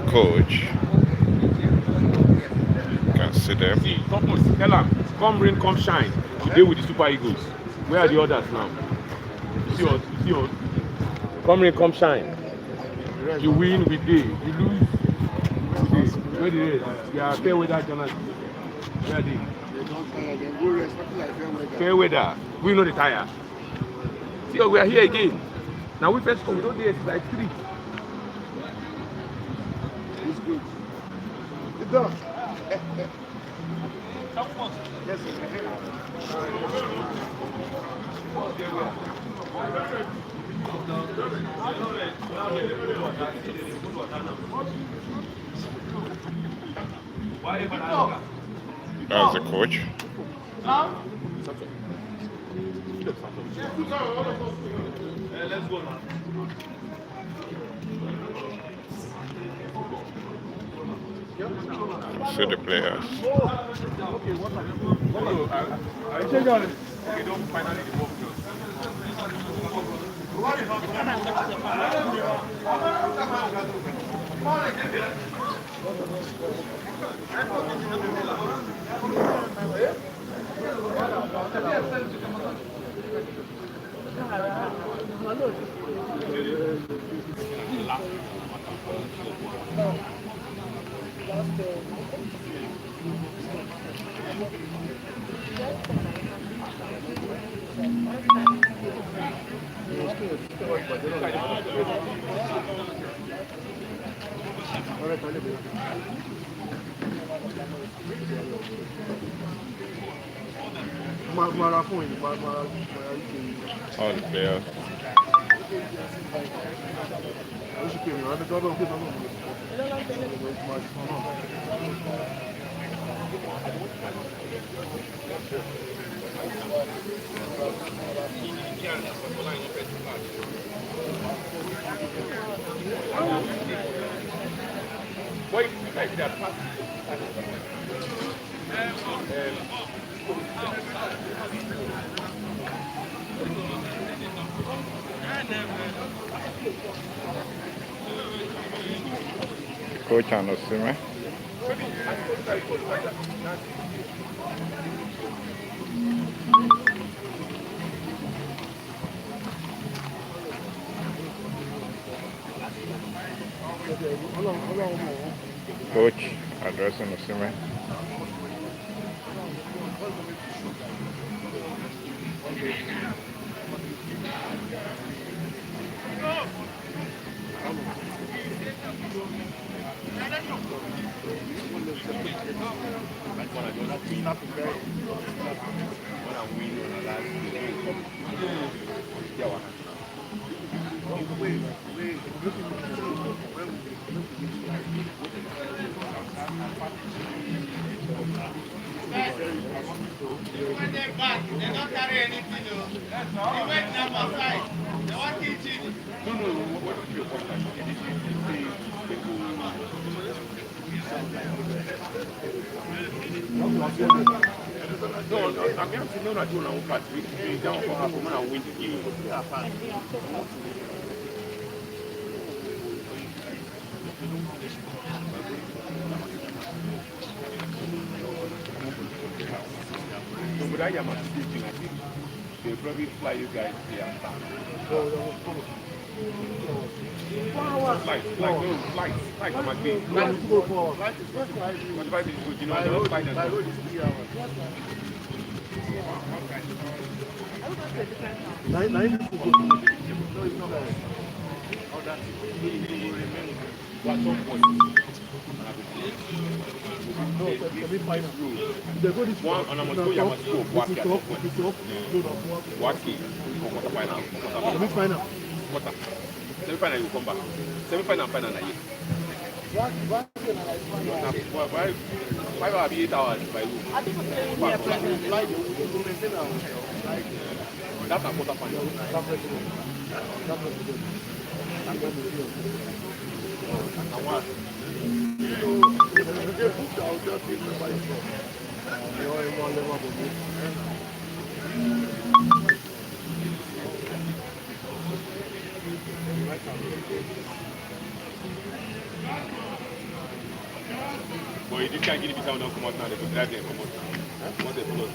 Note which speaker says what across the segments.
Speaker 1: coach. You can see them.
Speaker 2: See, tell them, come rain, come shine. Today with the Super Eagles. Where are the others now? You see us, you see us. Come rain, come shine. You win, we day. You lose, we day. Where the rest? They are fair weather journalists. Where are they? Fair weather. We know the tire. See, we are here again. Now we first come, we don't do like 3.
Speaker 3: It's good. It's done. Yes,
Speaker 1: That's the coach.
Speaker 2: Let's go now.
Speaker 1: See the players.
Speaker 2: Okay, don't finally the ball.
Speaker 1: All the players.
Speaker 2: Wait, like that.
Speaker 1: Coach and Osime. Coach addressing Osime.
Speaker 4: When they're back, they don't carry anything. They went down outside. They want kitchen.
Speaker 2: No, I'm going to know you know, but we don't have to win the game. No, but I am a teaching. I think they probably fly you guys here. Like I'm a game. Flight is good. You know, I don't fly that. One on a must go, you must go. Semi-final. Semi-final, you come back. Semi-final and final. Why will be 8 hours by you? That's a quarter final. But if this guy give me sound don't come out now, they could drive them come out. Once they pull us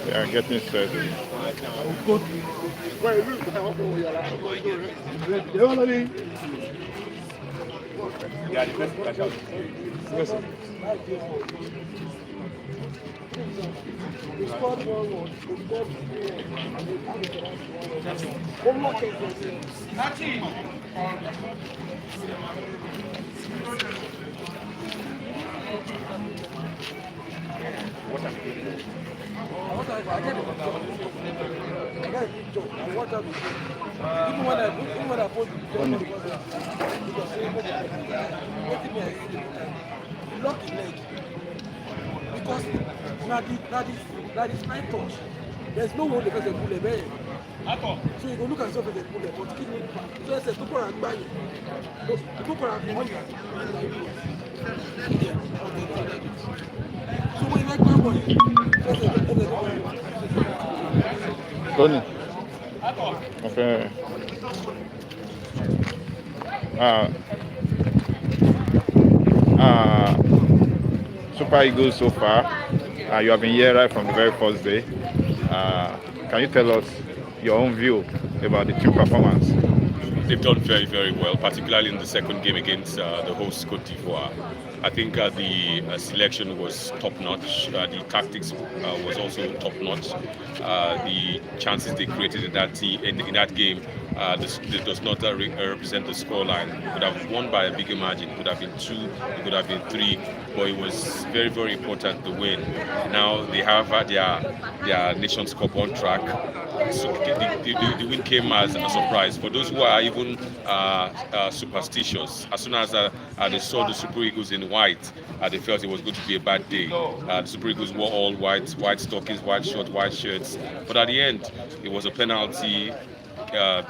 Speaker 1: They are getting set.
Speaker 2: yeah, the first catch out.
Speaker 5: Because that is my touch. There's no one that can pull a man. So you go look at yourself as a bullet, but keep me. So I said, people are buying. People are buying. So when you make my money,
Speaker 1: Tony. Okay. Super Eagles so far. You have been here right from the very first day. Can you tell us your own view about the team performance?
Speaker 6: They've done very, very well, particularly in the second game against the host Cote d'Ivoire. I think the selection was top-notch. The tactics was also top-notch. The chances they created in that game does not represent the scoreline. Could have won by a bigger margin. Could have been 2. It could have been 3. But it was very, very important to win. Now they have their Nations Cup on track. So the win came as a surprise for those who are even superstitious. As soon as they saw the Super Eagles in white, they felt it was going to be a bad day. The Super Eagles wore all white stockings, white shorts, white shirts. But at the end, it was a penalty.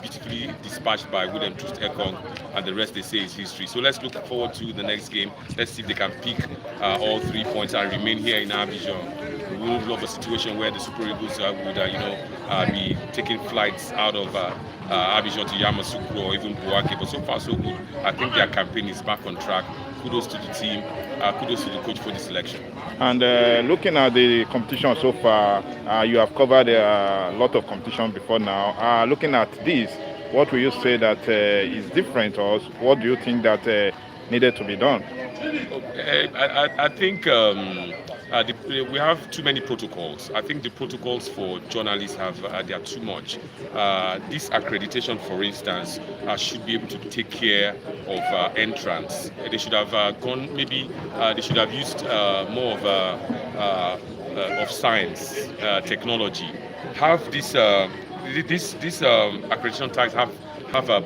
Speaker 6: Beautifully dispatched by William Troost Ekong, and the rest they say is history. So let's look forward to the next game. Let's see if they can pick all 3 points and remain here in Abidjan. We would love a situation where the Super Eagles would be taking flights out of Abidjan to Yamoussoukro or even Bouaké. But so far so good. I think their campaign is back on track. Kudos to the team. Kudos to the coach for the selection.
Speaker 1: And looking at the competition so far, you have covered a lot of competition before now. Looking at this, what will you say that is different, or what do you think that needed to be done?
Speaker 6: I think we have too many protocols. I think the protocols for journalists they are too much. This accreditation, for instance, should be able to take care of entrance. They should have gone. Maybe they should have used more of science, technology. Have this accreditation tags have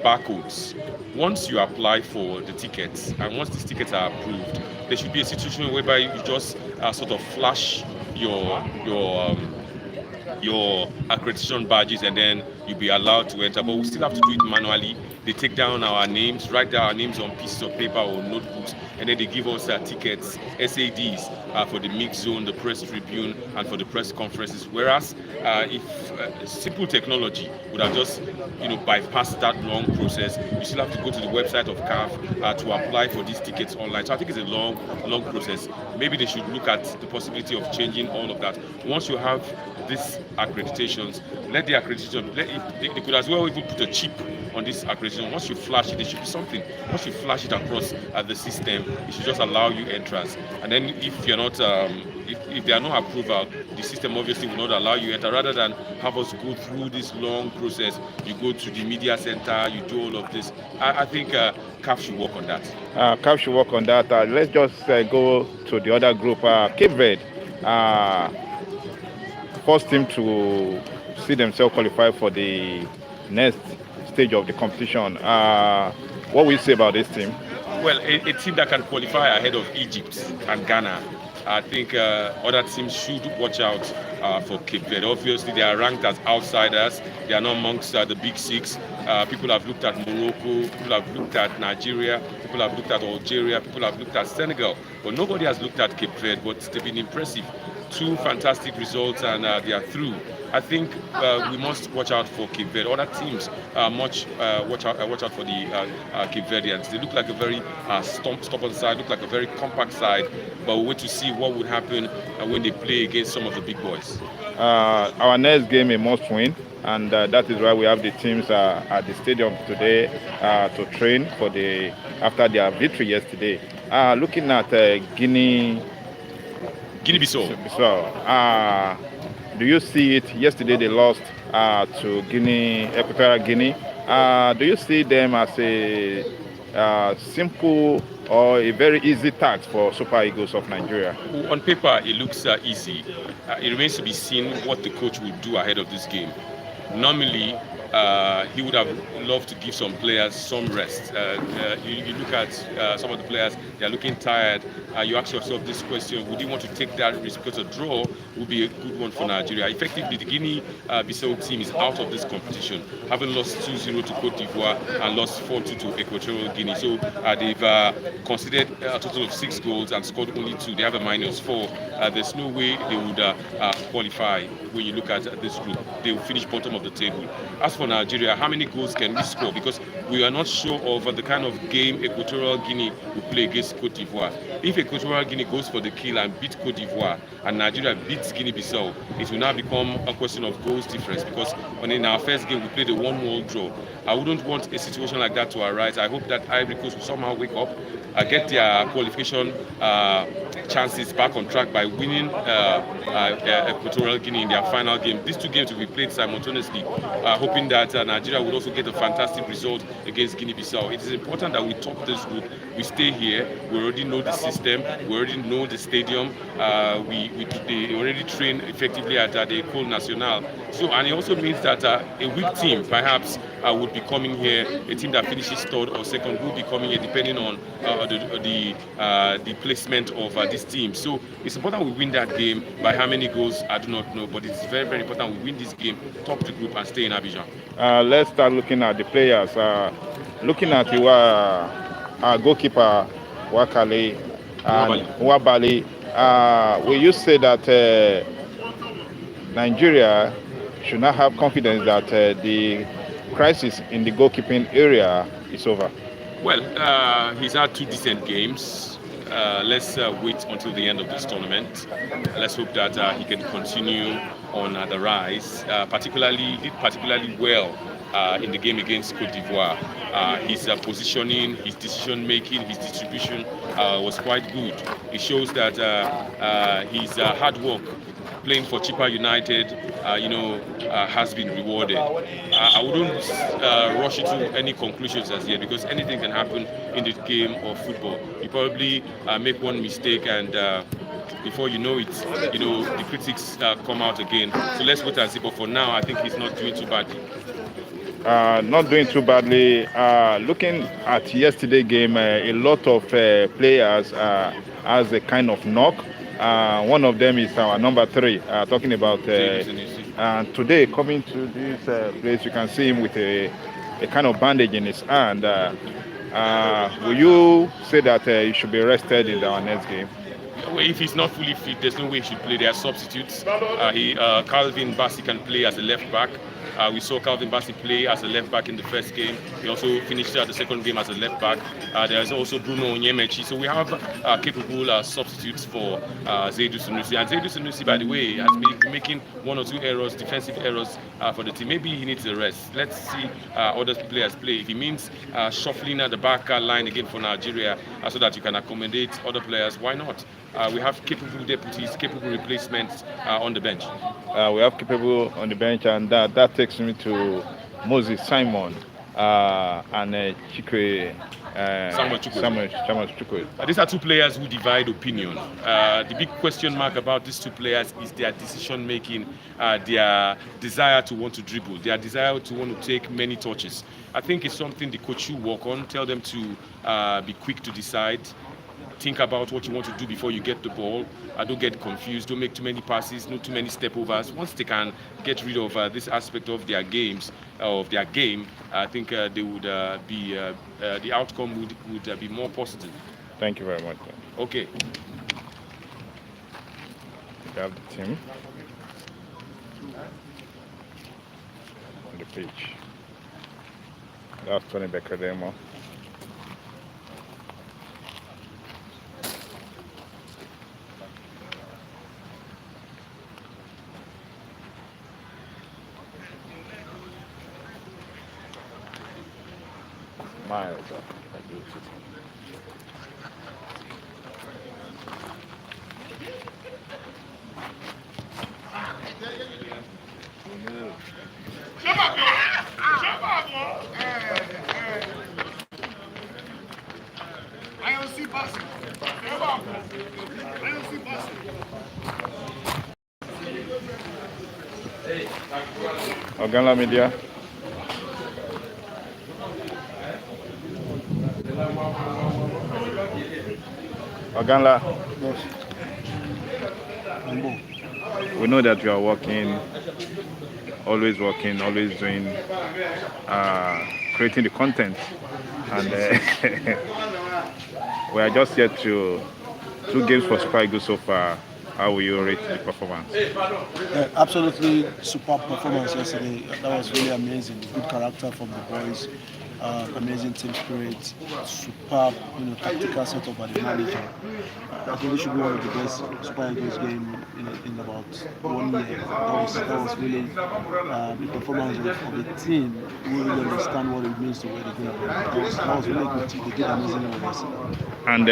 Speaker 6: barcodes. Once you apply for the tickets, and once these tickets are approved, there should be a situation whereby you just sort of flash your accreditation badges, and then you'll be allowed to enter. But we still have to do it manually. They take down our names, write down our names on pieces of paper or notebooks, and then they give us tickets, SADs, for the mix zone, the press tribune, and for the press conferences. Whereas if simple technology would have just bypassed that long process, you still have to go to the website of CAF to apply for these tickets online. So I think it's a long process. Maybe they should look at the possibility of changing all of that. Once you have these accreditations, let the accreditation, they could as well even put a chip on this accreditation. Once you flash it, there should be something. Once you flash it across the system, it should just allow you entrance. And then if you're not, if there are no approval, the system obviously will not allow you enter. Rather than have us go through this long process, you go to the media center, you do all of this. I think CAF should work on that.
Speaker 1: CAF should work on that. Let's just go to the other group. Cape Verde, first team to see themselves qualify for the next stage of the competition. What will you say about this team?
Speaker 6: Well, a team that can qualify ahead of Egypt and Ghana. I think other teams should watch out for Cape Verde. Obviously, they are ranked as outsiders. They are not amongst the big six. People have looked at Morocco, people have looked at Nigeria, people have looked at Algeria, people have looked at Senegal. But nobody has looked at Cape Verde, but they've been impressive. 2 fantastic results, and they are through. I think we must watch out for Cape Verde. Other teams watch out for the Cape Verdeans. They look like a very stubborn side, look like a very compact side, but we'll wait to see what would happen when they play against some of the big boys.
Speaker 1: Our next game a must win, and that is why we have the teams at the stadium today to train for after their victory yesterday. Looking at
Speaker 6: Guinea-Bissau.
Speaker 1: Do you see it? Yesterday they lost to Equatorial Guinea. Do you see them as a simple or a very easy task for Super Eagles of Nigeria?
Speaker 6: On paper, it looks easy. It remains to be seen what the coach will do ahead of this game. Normally, he would have loved to give some players some rest. You look at some of the players, they are looking tired. You ask yourself this question, would you want to take that risk? Because a draw would be a good one for Nigeria. Effectively, the Guinea-Bissau team is out of this competition, having lost 2-0 to Cote d'Ivoire and lost 4-2 to Equatorial Guinea. So they've conceded a total of 6 goals and scored only 2. They have a -4. There's no way they would qualify when you look at this group. They will finish bottom of the table. As for Nigeria, how many goals can we score? Because we are not sure of the kind of game Equatorial Guinea will play against Cote d'Ivoire. If Equatorial Guinea goes for the kill and beat Cote d'Ivoire and Nigeria beats Guinea-Bissau, it will now become a question of goals difference, because in our first game we played a 1-1 draw. I wouldn't want a situation like that to arise. I hope that Ivory Coast will somehow wake up, get their qualification chances back on track by winning Equatorial Guinea in their final game. These 2 games will be played simultaneously, hoping that Nigeria would also get a fantastic result against Guinea-Bissau. It is important that we top this group. We stay here. We already know the system. We already know the stadium. They already train effectively at the École Nationale. So, and it also means that a weak team perhaps would be coming here. A team that finishes 3rd or 2nd will be coming here, depending on the placement of this team. So it's important we win that game. By how many goals, I do not know, but it's very, very important we win this game, top the group, and stay in Abidjan.
Speaker 1: Let's start looking at the players. Looking at our goalkeeper, Wakale and Wabali. Will you say that Nigeria should not have confidence that the crisis in the goalkeeping area is over?
Speaker 6: Well, he's had 2 decent games. Let's wait until the end of this tournament. Let's hope that he can continue on the rise. He did particularly well in the game against Cote d'Ivoire. His positioning, his decision making, his distribution was quite good. It shows that his hard work playing for Chippa United, has been rewarded. I wouldn't rush into any conclusions as yet, because anything can happen in the game of football. You probably make one mistake and before you know it, the critics come out again. So let's wait and see. But for now, I think he's not doing too badly.
Speaker 1: Not doing too badly. Looking at yesterday's game, a lot of players has a kind of knock. One of them is our number 3, talking about today coming to this place. You can see him with a kind of bandage in his hand. Will you say that he should be rested in our next game?
Speaker 6: Well, if he's not fully fit, there's no way he should play. There are substitutes. Calvin Bassey can play as a left back. We saw Calvin Bassey play as a left back in the first game. He also finished the second game as a left back. There's also Bruno Onyemechi. So we have capable substitutes for Zaidou Sunusi. And Zaidou Sunusi, by the way, has been making 1 or 2 errors, defensive errors for the team. Maybe he needs a rest. Let's see other players play. If it means shuffling at the back line again for Nigeria so that you can accommodate other players, why not? We have capable deputies, capable replacements on the bench.
Speaker 1: We have capable on the bench, and that takes me to Moses Simon and Samuel Chukwu.
Speaker 6: These are 2 players who divide opinion. The big question mark about these 2 players is their decision making, their desire to want to dribble, their desire to want to take many touches. I think it's something the coach should work on. Tell them to be quick to decide. Think about what you want to do before you get the ball. Don't get confused. Don't make too many passes. Not too many step overs. Once they can get rid of this aspect of their game, I think they would the outcome would be more positive.
Speaker 1: Thank you very much.
Speaker 6: Okay.
Speaker 1: We have the team. pitch. That's Tony Beckedemo. Miles up.
Speaker 3: I don't see passing. I don't see passing.
Speaker 1: Oganla Media. Oganla. We know that you are working, always doing, creating the content, and we are just yet to 2 games for Super Eagles so far. How will you rate the performance?
Speaker 7: Yeah, absolutely superb performance yesterday. That was really amazing. Good character from the boys. Amazing team spirit. Superb, tactical setup by the manager. I think this should be one of the best Super Eagles game in about 1 year. That was really the performance of the team who really understand what it means to wear the game. That was really good. They did amazing work yesterday.
Speaker 1: And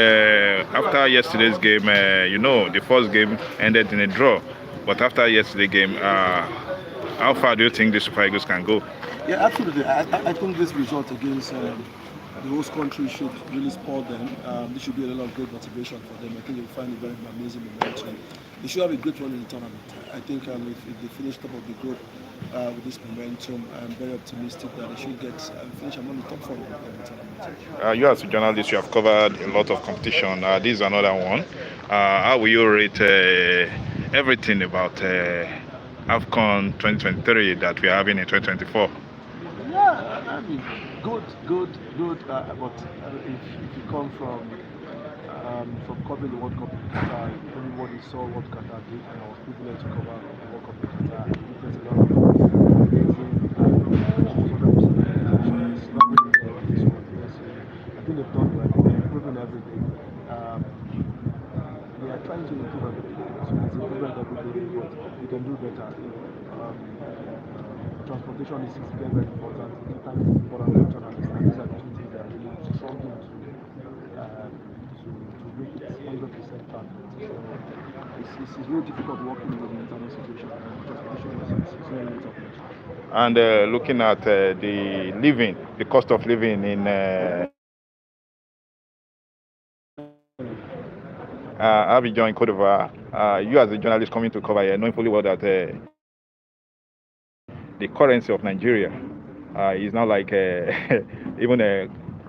Speaker 1: after yesterday's game, the first game ended in a draw. But after yesterday's game, how far do you think the Super Eagles can go?
Speaker 7: Yeah, absolutely. I think this result against the host country should really spoil them. This should be a lot of great motivation for them. I think they'll find it very amazing momentum. They should have a great run in the tournament. I think if they finish top of the group with this momentum, I'm very optimistic that they should finish among the top 4 of the tournament.
Speaker 1: You as a journalist, you have covered a lot of competition. This is another one. How will you rate everything about AFCON 2023 that we are having in 2024?
Speaker 7: Yeah, I mean, good. But if you come from covering the World Cup in Qatar, everybody saw what Qatar did, and I was privileged to cover the World Cup in Qatar. I think there's a lot of amazing I think they've done well. They're improving every day. They are trying to improve every day. So there's improvement every day, but we can do better. Transportation is very important. Internet is important for journalists, and these are the 2 things that are really struggling to make it 100% perfect. So it's really difficult working with the internet situation, and transportation is very tough.
Speaker 1: And looking at the cost of living in Abidjan, Cote d'Ivoire, you as a journalist coming to cover here, knowing fully well that the currency of Nigeria is now like even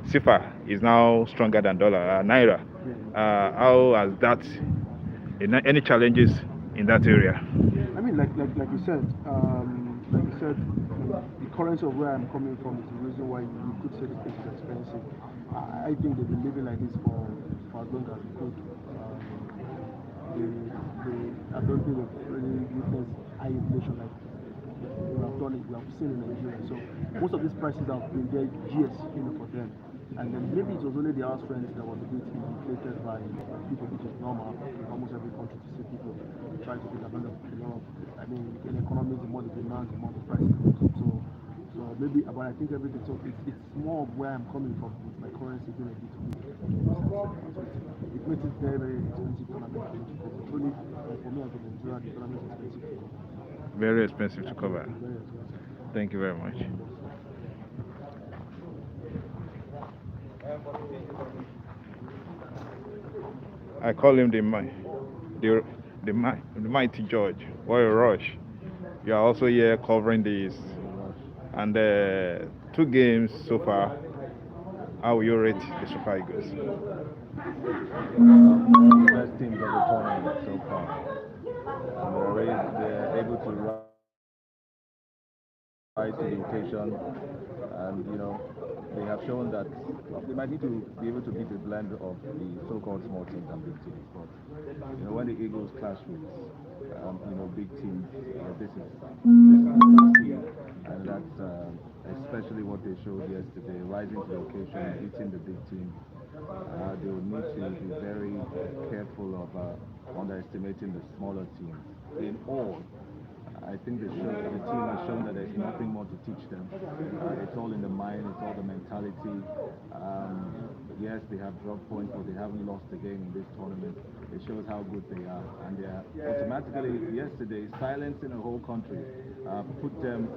Speaker 1: CFA is now stronger than Naira. How has that, any challenges in that area?
Speaker 7: I mean, like you said, the currency of where I'm coming from is the reason why you could say the place is expensive. I think they've been living like this for as long as we could. I don't think they've really witnessed high inflation like we have seen in Nigeria. So most of these prices have been there years, for them. And then maybe it was only the house rent that was a bit inflated by people, which is normal in almost every country to see people try to take advantage of a lot of. I mean, in economy, the more the demand, the more the price goes up. So maybe, but I think everything. So it's more of where I'm coming from with my currency being a bit weak. It makes it very, very expensive tournament for me to cover. For me as a Nigerian, the tournament is expensive to cover.
Speaker 1: Very expensive to cover.
Speaker 7: Very expensive.
Speaker 1: Thank you very much. I call him the mighty George. What a rush! You are also here covering this, and 2 games so far. How will you rate the Super Eagles?
Speaker 8: Best teams of the tournament so far. And they're able to rise to the occasion, and they have shown that they might need to be able to beat a blend of the so-called small teams and big teams. But when the Eagles clash with big teams, this is the big team, and that's especially what they showed yesterday, rising to the occasion, beating the big team. They will need to be very careful of underestimating the smaller teams. In all, I think the team has shown that there's nothing more to teach them. It's all in the mind, it's all the mentality. Yes, they have dropped points, but they haven't lost a game in this tournament. It shows how good they are. And they are automatically, yesterday, silencing a whole country, put them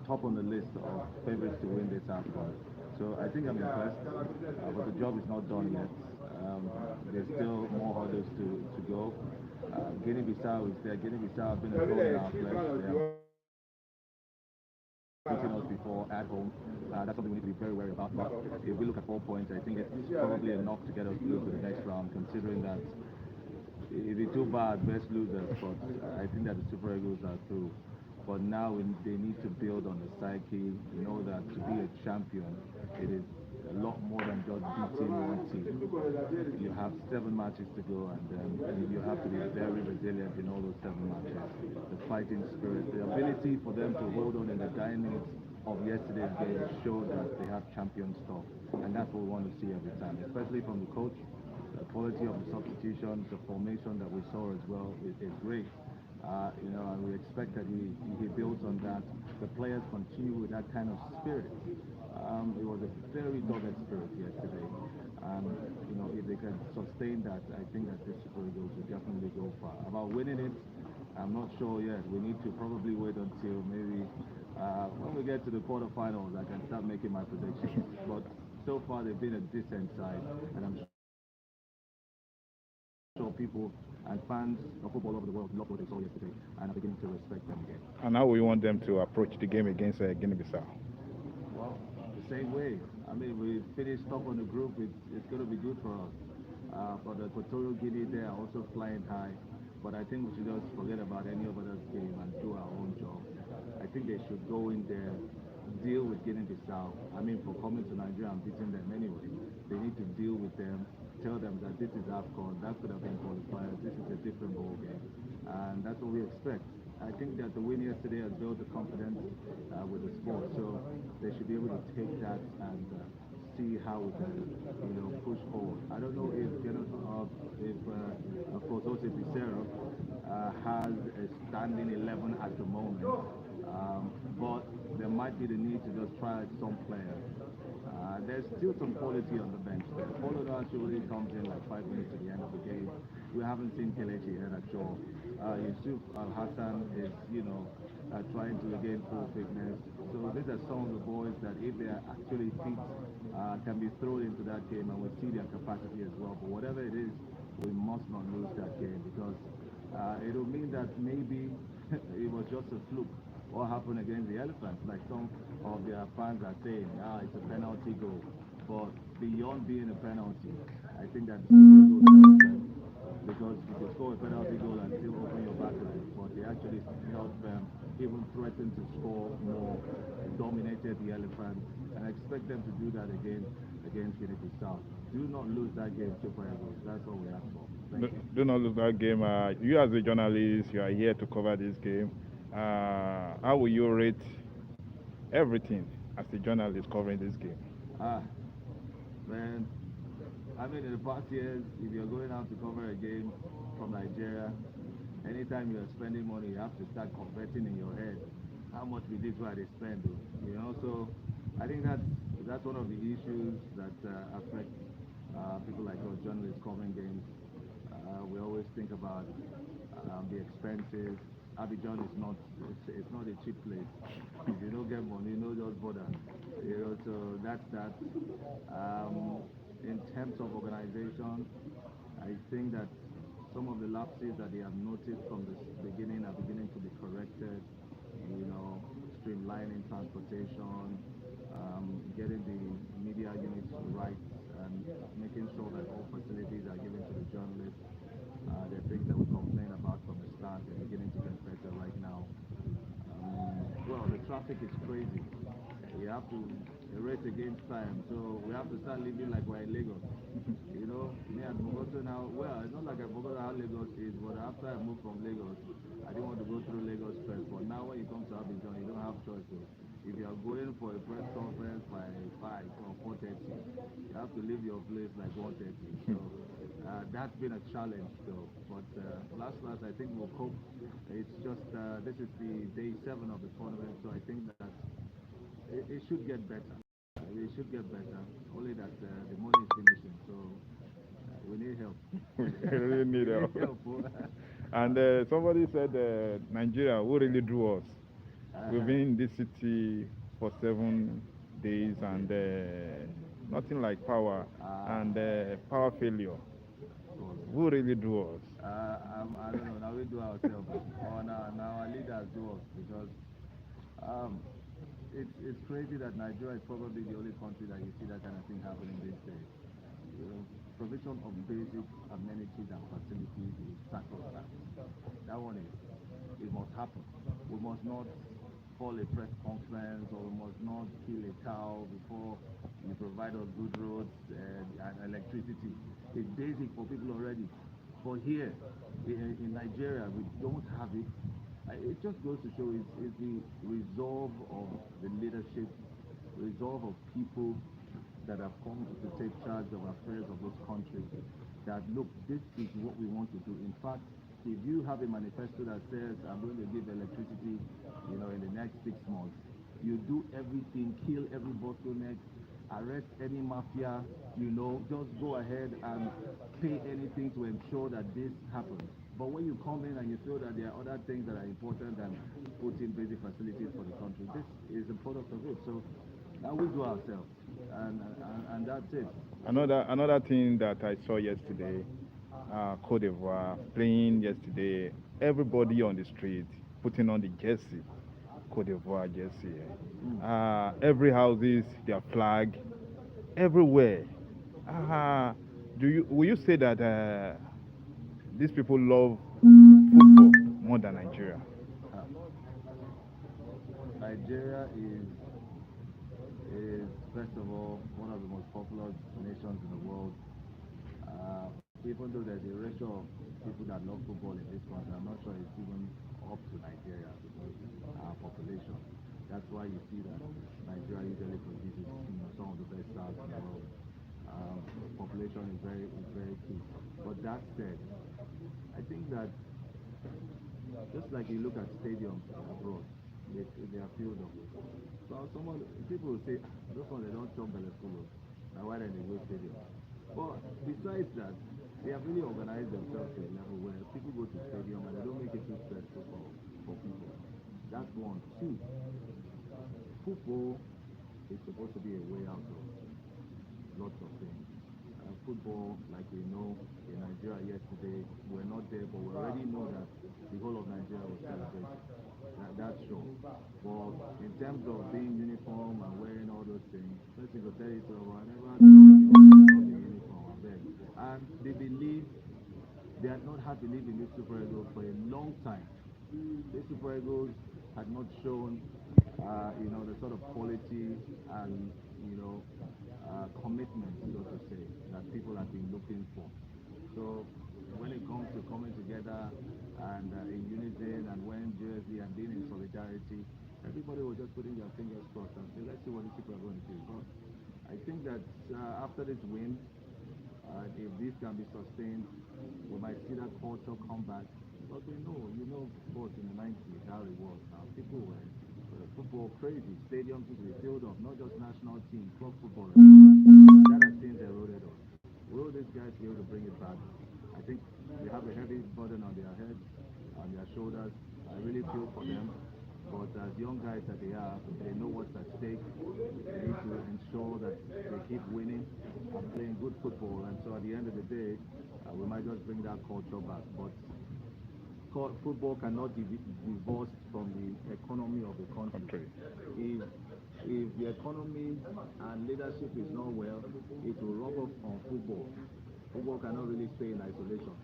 Speaker 8: top on the list of favorites to win this AFCON. So I think I'm impressed, but the job is not done yet. There's still more hurdles to go. Guinea-Bissau is there. Guinea-Bissau have been a thorn in our flesh. They have beaten us before at home. That's something we need to be very wary about. But if we look at 4 points, I think it's probably enough to get us through to the next round, considering that it'd be too bad, best losers. But I think that the Super Eagles are through. But now they need to build on the psyche. Know that to be a champion, it is a lot more than just beating one team. You have 7 matches to go, and you have to be very resilient in all those 7 matches. The fighting spirit, the ability for them to hold on in the dying minutes of yesterday's game showed that they have champion stuff, and that's what we want to see every time, especially from the coach. The quality of the substitutions, the formation that we saw as well is great. And we expect that he builds on that. The players continue with that kind of spirit. It was a very dogged spirit yesterday. If they can sustain that, I think that this Super Eagles will definitely go far. About winning it, I'm not sure yet. We need to probably wait until maybe when we get to the quarterfinals, I can start making my predictions. But so far, they've been a decent side, and I'm sure people and fans of football all over the world love what they saw yesterday and are beginning to respect them again.
Speaker 1: And how we want them to approach the game against Guinea-Bissau?
Speaker 8: Well, the same way. I mean, we finished top on the group. It's going to be good for us. For the Equatorial Guinea, they are also flying high. But I think we should just forget about any other game and do our own job. I think they should go in there, deal with Guinea-Bissau. I mean, for coming to Nigeria and beating them anyway, they need to deal with them, tell them that this is AFCON, that could have been qualifiers, this is a different ball game. And that's what we expect. I think that the win yesterday has built the confidence with the sport, so they should be able to take that and see how we can, push forward. I don't know if of course, Jose Pizarro has a standing 11 at the moment, but there might be the need to just try some players. There's still some quality on the bench there. Paulo Nacho comes in like 5 minutes to the end of the game. We haven't seen Kelechi Iheanacho. Yusuf Al-Hassan is, trying to regain full fitness. So these are some of the boys that, if they are actually fit, can be thrown into that game, and we see their capacity as well. But whatever it is, we must not lose that game, because it will mean that maybe it was just a fluke. What happened against the Elephants, like some of their fans are saying, it's a penalty goal. But beyond being a penalty, I think that because you can score a penalty goal and still open your back line, but they actually helped them, even threatened to score more, dominated the Elephants, and I expect them to do that again against Guinea-Bissau. Do not lose that game, Super Eagles. That's all we ask for.
Speaker 1: Do not lose that game. You as a journalist, you are here to cover this game. How will you rate everything as a journalist covering this game?
Speaker 8: Man, I mean, in the past years, if you're going out to cover a game from Nigeria, anytime you're spending money, you have to start converting in your head how much we did try to spend. So I think that's one of the issues that affect people like us, journalists covering games. We always think about the expenses. Abidjan is not a cheap place. If you don't get money, just bother. So that's that. In terms of organization, I think that some of the lapses that they have noticed from the beginning are beginning to be corrected. Streamlining transportation, getting the media units right, and making sure that all facilities are given to the journalists. There are things that we complain about from the start. They're beginning to get better right now. Well, the traffic is crazy. You have to a race against time. So we have to start living like we're in Lagos. You know, me and Mogoto now, well, it's not like I forgot how Lagos is, but after I moved from Lagos, I didn't want to go through Lagos first. But now when you come to Abidjan, you don't have choice. So if you are going for a press conference by 5 or 4:30, you have to leave your place like 1:30. So that's been a challenge though. But last, I think we'll cope. It's just, this is the day 7 of the tournament, so I think that it should get better. It should get better. Only that the money is finishing, so we need help.
Speaker 1: We really need help. And somebody said Nigeria, who really drew us? We've been in this city for 7 days and nothing like power and power failure. Who really drew us?
Speaker 8: I don't know. Now we do ourselves, or now our leaders do us, because it's crazy that Nigeria is probably the only country that you see that kind of thing happening these days. You know, provision of basic amenities and facilities is sacrosanct. That one is, it must happen. We must not call a press conference, or we must not kill a cow before you provide us good roads and electricity. It's basic for people already. But here in Nigeria, we don't have it. It just goes to show it's the resolve of the leadership, resolve of people that have come to take charge of affairs of those countries, that look, this is what we want to do. In fact, if you have a manifesto that says I'm going to give electricity, you know, in the next 6 months, you do everything, kill every bottleneck, arrest any mafia, you know, just go ahead and pay anything to ensure that this happens. But when you come in and you feel that there are other things that are important than putting basic facilities for the country, this is a product of it. So now we do ourselves, and that's it.
Speaker 1: Another thing that I saw yesterday, Cote d'Ivoire playing yesterday, everybody on the street putting on the jersey, Cote d'Ivoire jersey. Every houses, their flag, everywhere. Will you say that these people love football more than Nigeria?
Speaker 8: Nigeria is first of all one of the most popular nations in the world. Even though there's a ratio of people that love football in this country, I'm not sure it's even up to Nigeria because our population. That's why you see that Nigeria usually produces, you know, some of the best stars in the world. Population is very key. But that said, I think that just like you look at stadiums abroad, they are filled up. So people will say, those ones they don't chop belly full. Now why don't they go stadium? But besides that, they have really organized themselves to a level where people go to stadium and they don't make it too stressful for people. That's one. Two, football is supposed to be a way out of lots of things. Football, like we know in Nigeria yesterday, we're not there, but we already know that the whole of Nigeria was celebrating. That's sure. But in terms of being uniform and wearing all those things, first thing to tell you, I never thought the uniform. And they had not had belief in these Super Eagles for a long time. These Super Eagles had not shown, you know, the sort of quality and, you know, commitment, so to say, that people have been looking for. So when it comes to coming together and in unison and wearing jersey and being in solidarity, everybody was just putting their fingers crossed and say, let's see what these people are going to do. But I think that after this win, if this can be sustained, we might see that culture come back. But we know, you know, of course, in the 90s, how it was. Now, people were football crazy. Stadiums used to be filled up, not just national teams, club football. That has since eroded us. Will these guys be able to bring it back? I think they have a heavy burden on their heads, on their shoulders. I really feel for them. But as young guys that they are, they know what's at stake. They need to ensure that they keep winning and playing good football. And so at the end of the day, we might just bring that culture back. But football cannot be divorced from the economy of the country. If the economy and leadership is not well, it will rub off on football. Football cannot really stay in isolation.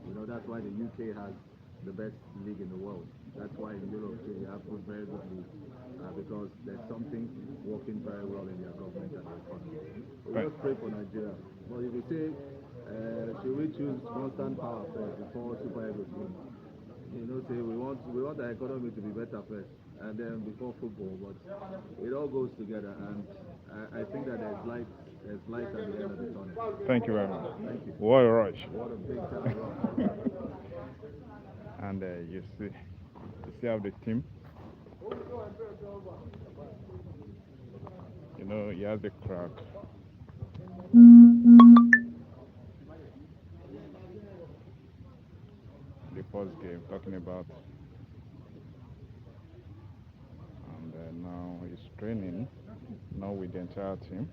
Speaker 8: You know, that's why the UK has the best league in the world. That's why in Europe too, they have good, very good leagues because there's something working very well in their government and their economy. We
Speaker 1: Right.
Speaker 8: just pray for Nigeria. But if you say, should we choose constant power first before Super Eagles win? You know, say we want our economy to be better first, and then before football. But it all goes together, and I think that there's light at the end of the tunnel.
Speaker 1: Thank you very much.
Speaker 8: Thank you.
Speaker 1: What a rush.
Speaker 8: What a big time run.
Speaker 1: And you see how the team, you know, he has the crack. The first game, talking about, and now he's training, now with the entire team.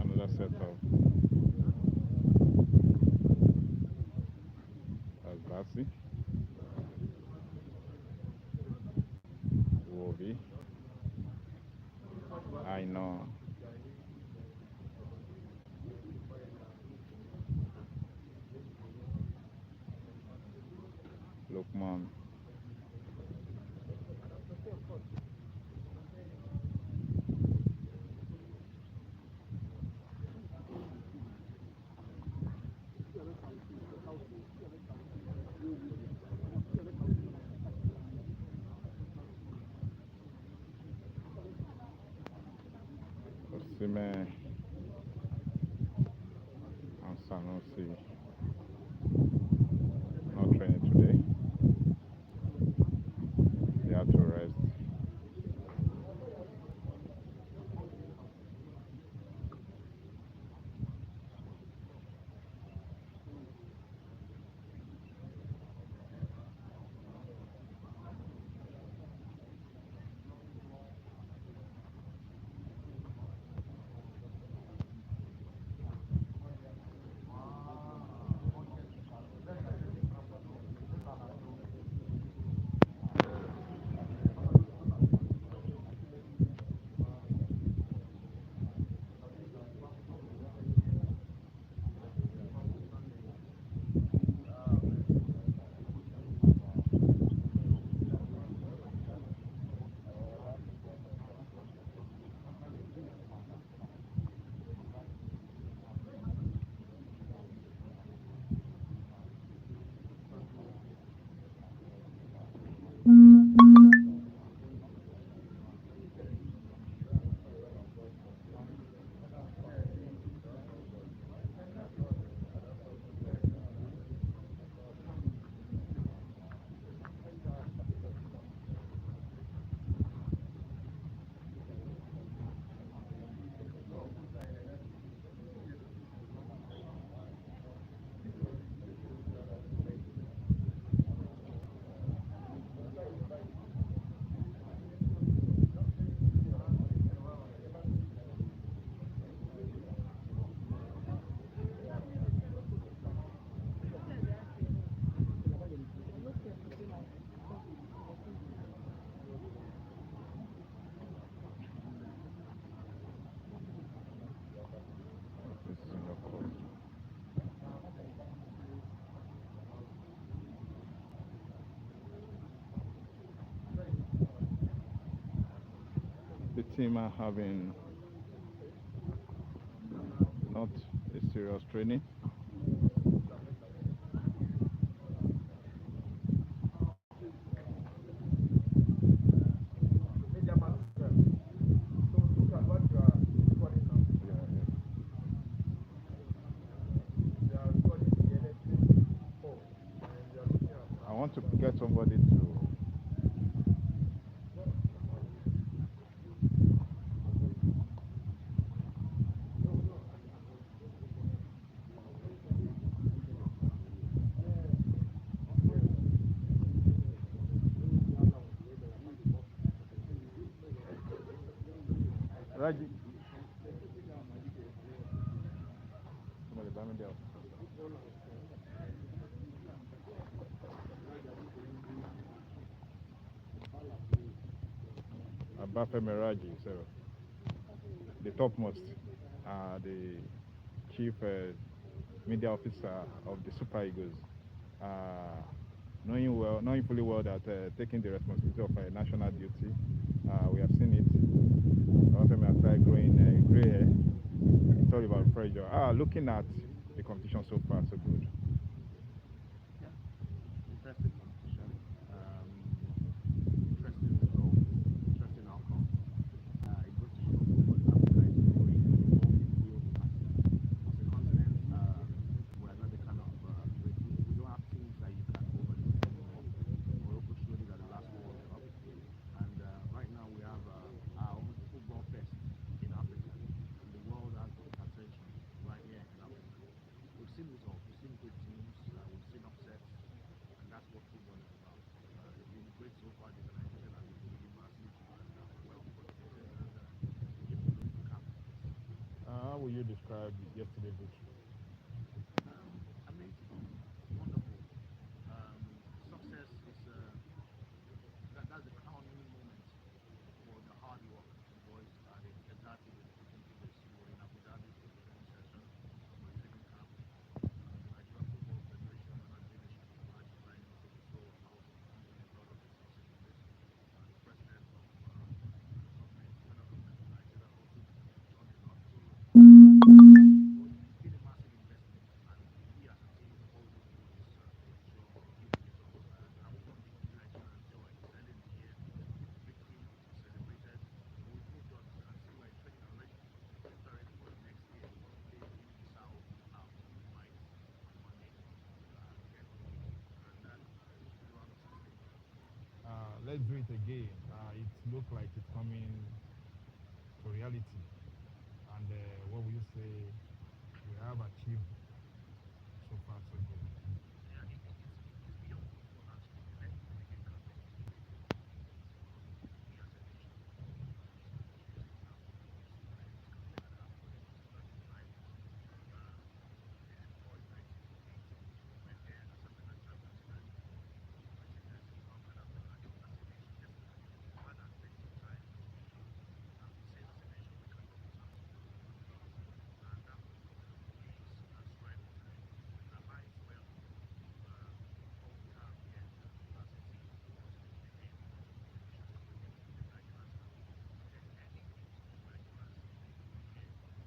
Speaker 1: Another setup. That's Bassi. Wovi. I know. Lukman. Osime and Sanusi not training today. They have to rest. This is in the court. The team are having not a serious training. I want to get somebody to Raji. Somebody buy me there. Abafemi Raji, so the topmost, the chief media officer of the Super Eagles, knowing fully well that taking the responsibility of a national duty, we have seen it. Abafemi has started growing gray hair. It's all about pressure. Looking at the competition so far, so good.
Speaker 8: Interesting competition. Interesting result. Interesting outcome. It goes to show what Africa is doing more in field as a continent. We're not the kind of we don't have teams that you can overlook anymore. Morocco showed it at the last World Cup, and right now we have our own football fest in Africa. The world has attention right here in Africa. We've seen results. We've seen good teams. We've seen upsets. And that's what football is about. They've been great so far. The organization has been really massive and well coordinated and give kudos to CAF.
Speaker 1: How will you describe yesterday's victory?
Speaker 8: Amazing, wonderful. Success is that's the crowning moment for the hard work the boys and the entire team is put into this. We were in Abu Dhabi for the training session of my training camp. The Nigeria Football Federation and our leadership of Haji Ibrahim Sokoto are also really proud of the success of this. The president of the government, federal government of Nigeria also done a lot. So it's been a massive investment and we as a team all we do is to ensure we give the results and we want to give Nigerians joy. It's early in the year, victory is celebrated, but we've moved on and still we're in training already, preparing for the next game. We're going to play Guinea-Bissau out tonight on Monday here in Lagos, and this is the round of 16.
Speaker 1: Let's do it again. It looks like it's coming to reality. And what will you say we have achieved so far so good?
Speaker 8: Yeah, it's beyond football actually. The next thing we can do is because we as a nation is chasing after this greatest campaign that happened since 1995. This is before 1948. We went there as African champions and achievements to come and Africa as a nation. Definitely we've had our plenty of times to be say as a nation we can double tap on things and that was what we strive to do. It aligns well with what we have here as a team. We want to win the game, we want to win the trophy, we want to give Nigerians hope. Then any gift Nigerians bring here is going to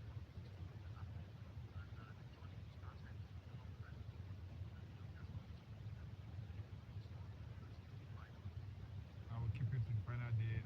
Speaker 8: help this to happen. And the journey we started a long time ago, the journey has come to an end. So let's keep it right on.
Speaker 1: I will keep it to the final day.